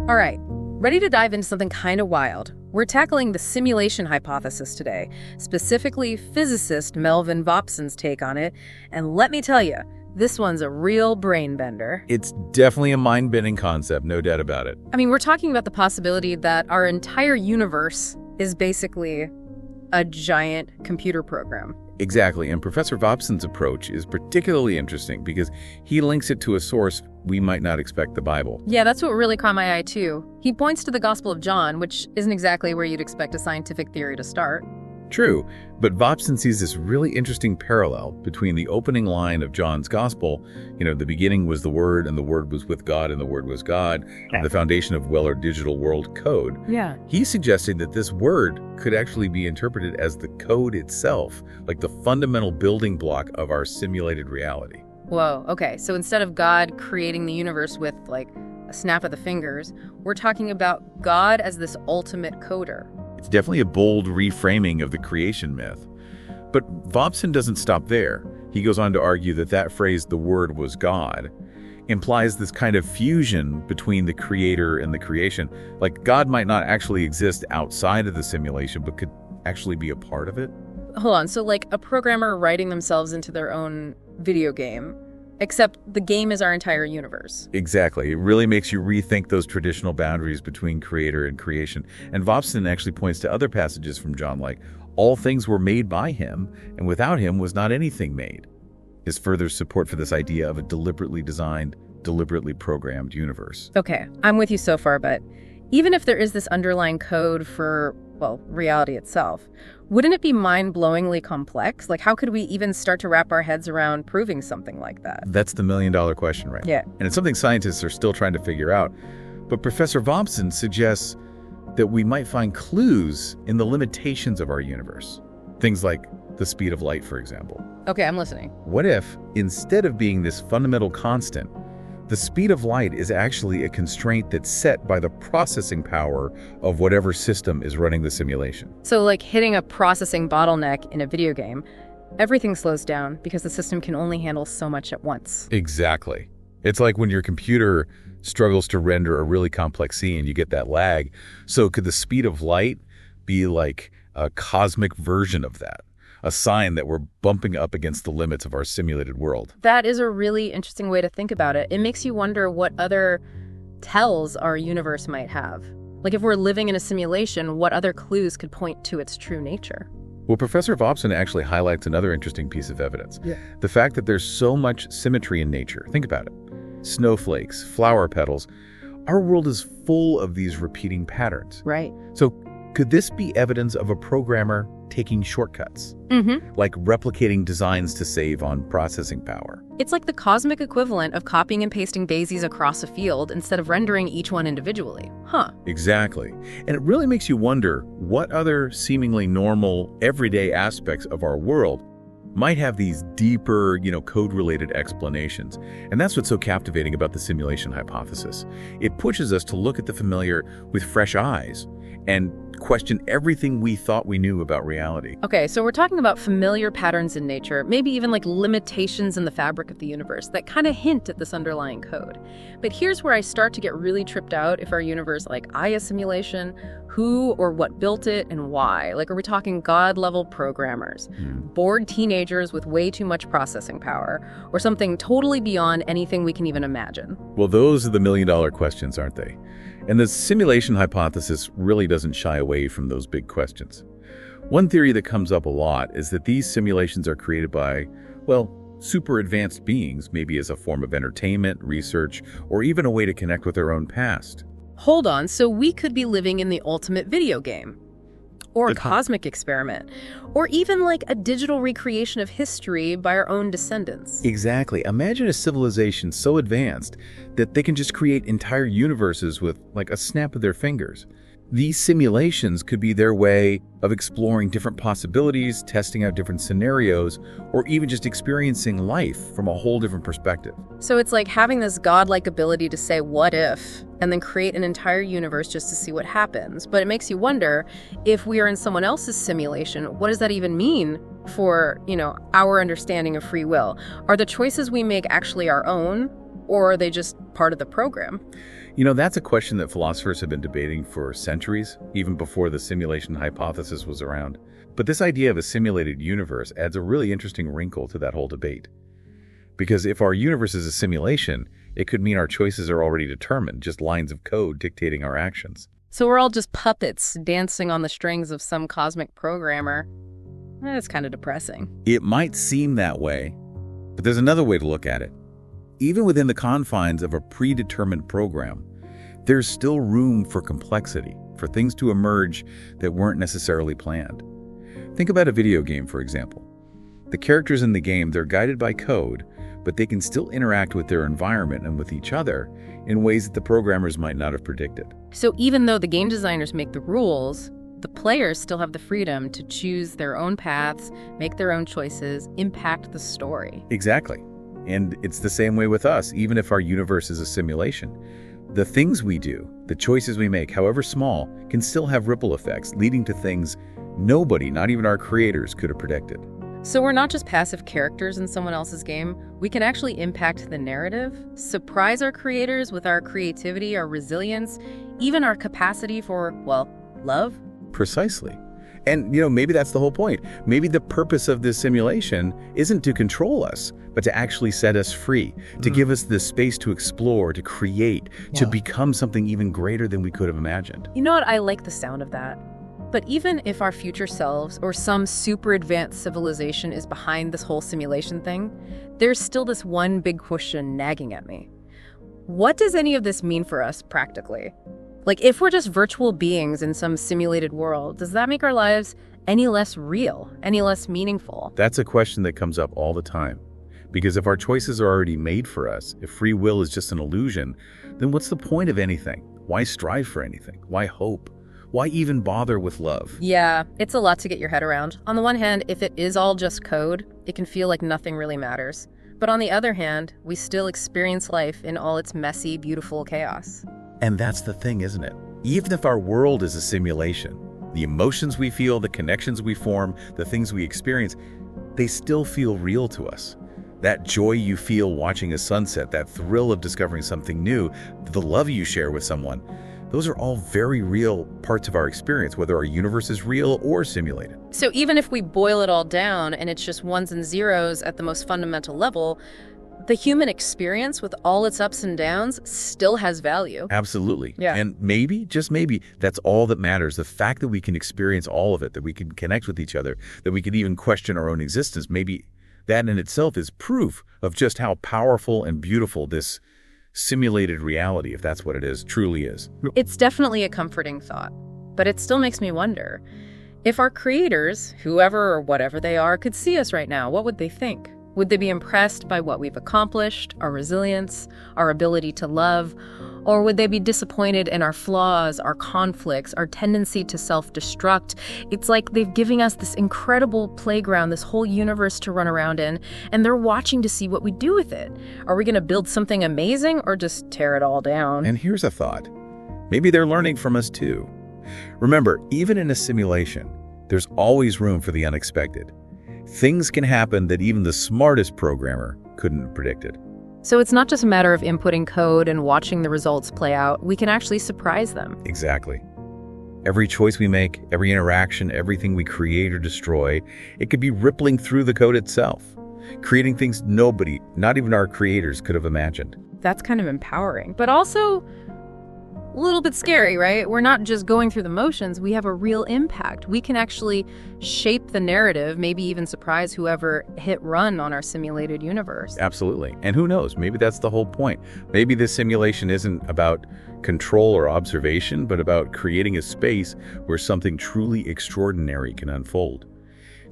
All right, ready to dive into something kind of wild. We're tackling the simulation hypothesis today, specifically physicist Melvin Vopson's take on it. And let me tell you, this one's a real brain bender. It's definitely a mind-bending concept, no doubt about it. I mean, we're talking about the possibility that our entire universe is basically a giant computer program. Exactly, and Professor Vopson's approach is particularly interesting because he links it to a source we might not expect, the Bible. Yeah, that's what really caught my eye too. He points to the Gospel of John, which isn't exactly where you'd expect a scientific theory to start. True, but Vopson sees this really interesting parallel between the opening line of John's Gospel, the beginning was the Word, and the Word was with God, and the Word was God, the foundation of our digital world code. Yeah. He's suggesting that this word could actually be interpreted as the code itself, like the fundamental building block of our simulated reality. Whoa, okay, so instead of God creating the universe with, like, a snap of the fingers, we're talking about God as this ultimate coder. It's definitely a bold reframing of the creation myth. But Vopson doesn't stop there. He goes on to argue that that phrase, the Word was God, implies this kind of fusion between the creator and the creation. Like God might not actually exist outside of the simulation, but could actually be a part of it. Hold on, so like a programmer writing themselves into their own video game, except the game is our entire universe. Exactly. It really makes you rethink those traditional boundaries between creator and creation. And Vopson actually points to other passages from John like, all things were made by him, and without him was not anything made. His further support for this idea of a deliberately designed, deliberately programmed universe. Okay, I'm with you so far, but even if there is this underlying code for, well, reality itself, wouldn't it be mind-blowingly complex? Like, how could we even start to wrap our heads around proving something like that? That's the million-dollar question, right? Yeah. And it's something scientists are still trying to figure out. But Professor Vopson suggests that we might find clues in the limitations of our universe. Things like the speed of light, for example. Okay, I'm listening. What if, instead of being this fundamental constant, the speed of light is actually a constraint that's set by the processing power of whatever system is running the simulation? So like hitting a processing bottleneck in a video game, everything slows down because the system can only handle so much at once. Exactly. It's like when your computer struggles to render a really complex scene, you get that lag. So could the speed of light be like a cosmic version of that? A sign that we're bumping up against the limits of our simulated world. That is a really interesting way to think about it. It makes you wonder what other tells our universe might have. Like if we're living in a simulation, what other clues could point to its true nature? Well, Professor Vopson actually highlights another interesting piece of evidence. Yeah. The fact that there's so much symmetry in nature. Think about it. Snowflakes, flower petals. Our world is full of these repeating patterns. Right. So could this be evidence of a programmer taking shortcuts? Like replicating designs to save on processing power? It's like the cosmic equivalent of copying and pasting daisies across a field instead of rendering each one individually. Huh. Exactly. And it really makes you wonder what other seemingly normal, everyday aspects of our world might have these deeper, code-related explanations. And that's what's so captivating about the simulation hypothesis. It pushes us to look at the familiar with fresh eyes and question everything we thought we knew about reality. Okay, so we're talking about familiar patterns in nature, maybe even like limitations in the fabric of the universe that kind of hint at this underlying code. But here's where I start to get really tripped out if our universe like a simulation, who or what built it and why? Like, are we talking God-level programmers, bored teenagers with way too much processing power, or something totally beyond anything we can even imagine? Well, those are the million-dollar questions, aren't they? And the simulation hypothesis really doesn't shy away from those big questions. One theory that comes up a lot is that these simulations are created by, well, super advanced beings, maybe as a form of entertainment, research, or even a way to connect with their own past. Hold on, so we could be living in the ultimate video game, or a cosmic experiment, or even like a digital recreation of history by our own descendants. Exactly. Imagine a civilization so advanced that they can just create entire universes with like a snap of their fingers. These simulations could be their way of exploring different possibilities, testing out different scenarios, or even just experiencing life from a whole different perspective. So it's like having this godlike ability to say, what if, and then create an entire universe just to see what happens. But it makes you wonder, if we are in someone else's simulation, what does that even mean for, our understanding of free will? Are the choices we make actually our own? Or are they just part of the program? That's a question that philosophers have been debating for centuries, even before the simulation hypothesis was around. But this idea of a simulated universe adds a really interesting wrinkle to that whole debate. Because if our universe is a simulation, it could mean our choices are already determined, just lines of code dictating our actions. So we're all just puppets dancing on the strings of some cosmic programmer. That's kind of depressing. It might seem that way, but there's another way to look at it. Even within the confines of a predetermined program, there's still room for complexity, for things to emerge that weren't necessarily planned. Think about a video game, for example. The characters in the game, they're guided by code, but they can still interact with their environment and with each other in ways that the programmers might not have predicted. So even though the game designers make the rules, the players still have the freedom to choose their own paths, make their own choices, impact the story. Exactly. And it's the same way with us, even if our universe is a simulation. The things we do, the choices we make, however small, can still have ripple effects, leading to things nobody, not even our creators, could have predicted. So we're not just passive characters in someone else's game. We can actually impact the narrative, surprise our creators with our creativity, our resilience, even our capacity for, well, love. Precisely. And, maybe that's the whole point. Maybe the purpose of this simulation isn't to control us, but to actually set us free, to give us the space to explore, to create, to become something even greater than we could have imagined. You know what? I like the sound of that. But even if our future selves or some super advanced civilization is behind this whole simulation thing, there's still this one big question nagging at me. What does any of this mean for us practically? Like, if we're just virtual beings in some simulated world, does that make our lives any less real, any less meaningful? That's a question that comes up all the time. Because if our choices are already made for us, if free will is just an illusion, then what's the point of anything? Why strive for anything? Why hope? Why even bother with love? Yeah, it's a lot to get your head around. On the one hand, if it is all just code, it can feel like nothing really matters. But on the other hand, we still experience life in all its messy, beautiful chaos. And that's the thing, isn't it? Even if our world is a simulation, the emotions we feel, the connections we form, the things we experience, they still feel real to us. That joy you feel watching a sunset, that thrill of discovering something new, the love you share with someone, those are all very real parts of our experience, whether our universe is real or simulated. So even if we boil it all down and it's just ones and zeros at the most fundamental level, the human experience with all its ups and downs still has value. Absolutely. Yeah. And maybe, just maybe, that's all that matters. The fact that we can experience all of it, that we can connect with each other, that we can even question our own existence, maybe that in itself is proof of just how powerful and beautiful this simulated reality, if that's what it is, truly is. It's definitely a comforting thought, but it still makes me wonder, if our creators, whoever or whatever they are, could see us right now, what would they think? Would they be impressed by what we've accomplished, our resilience, our ability to love? Or would they be disappointed in our flaws, our conflicts, our tendency to self-destruct? It's like they've given us this incredible playground, this whole universe to run around in, and they're watching to see what we do with it. Are we going to build something amazing or just tear it all down? And here's a thought. Maybe they're learning from us too. Remember, even in a simulation, there's always room for the unexpected. Things can happen that even the smartest programmer couldn't have predicted. So it's not just a matter of inputting code and watching the results play out. We can actually surprise them. Exactly. Every choice we make, every interaction, everything we create or destroy, it could be rippling through the code itself, creating things nobody, not even our creators, could have imagined. That's kind of empowering, but also a little bit scary, right? We're not just going through the motions. We have a real impact. We can actually shape the narrative, maybe even surprise whoever hit run on our simulated universe. Absolutely. And who knows? Maybe that's the whole point. Maybe this simulation isn't about control or observation, but about creating a space where something truly extraordinary can unfold.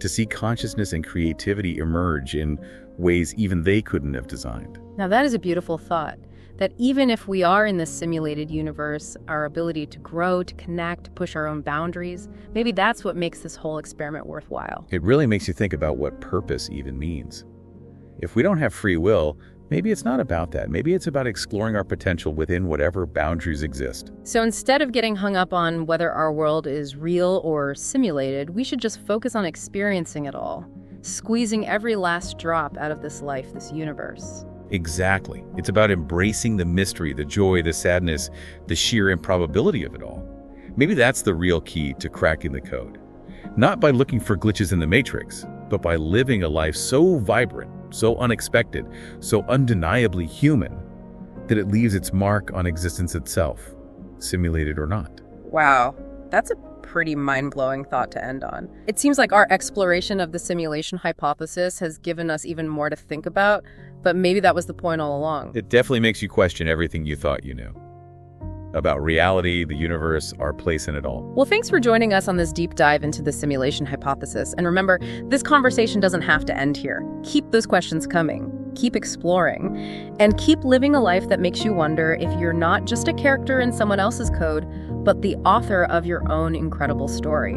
To see consciousness and creativity emerge in ways even they couldn't have designed. Now that is a beautiful thought. That even if we are in this simulated universe, our ability to grow, to connect, to push our own boundaries, maybe that's what makes this whole experiment worthwhile. It really makes you think about what purpose even means. If we don't have free will, maybe it's not about that. Maybe it's about exploring our potential within whatever boundaries exist. So instead of getting hung up on whether our world is real or simulated, we should just focus on experiencing it all, squeezing every last drop out of this life, this universe. Exactly. It's about embracing the mystery, the joy, the sadness, the sheer improbability of it all. Maybe that's the real key to cracking the code. Not by looking for glitches in the matrix, but by living a life so vibrant, so unexpected, so undeniably human, that it leaves its mark on existence itself, simulated or not. Wow, that's a pretty mind-blowing thought to end on. It seems like our exploration of the simulation hypothesis has given us even more to think about, but maybe that was the point all along. It definitely makes you question everything you thought you knew about reality, the universe, our place in it all. Well, thanks for joining us on this deep dive into the simulation hypothesis. And remember, this conversation doesn't have to end here. Keep those questions coming. Keep exploring. And keep living a life that makes you wonder if you're not just a character in someone else's code, but the author of your own incredible story.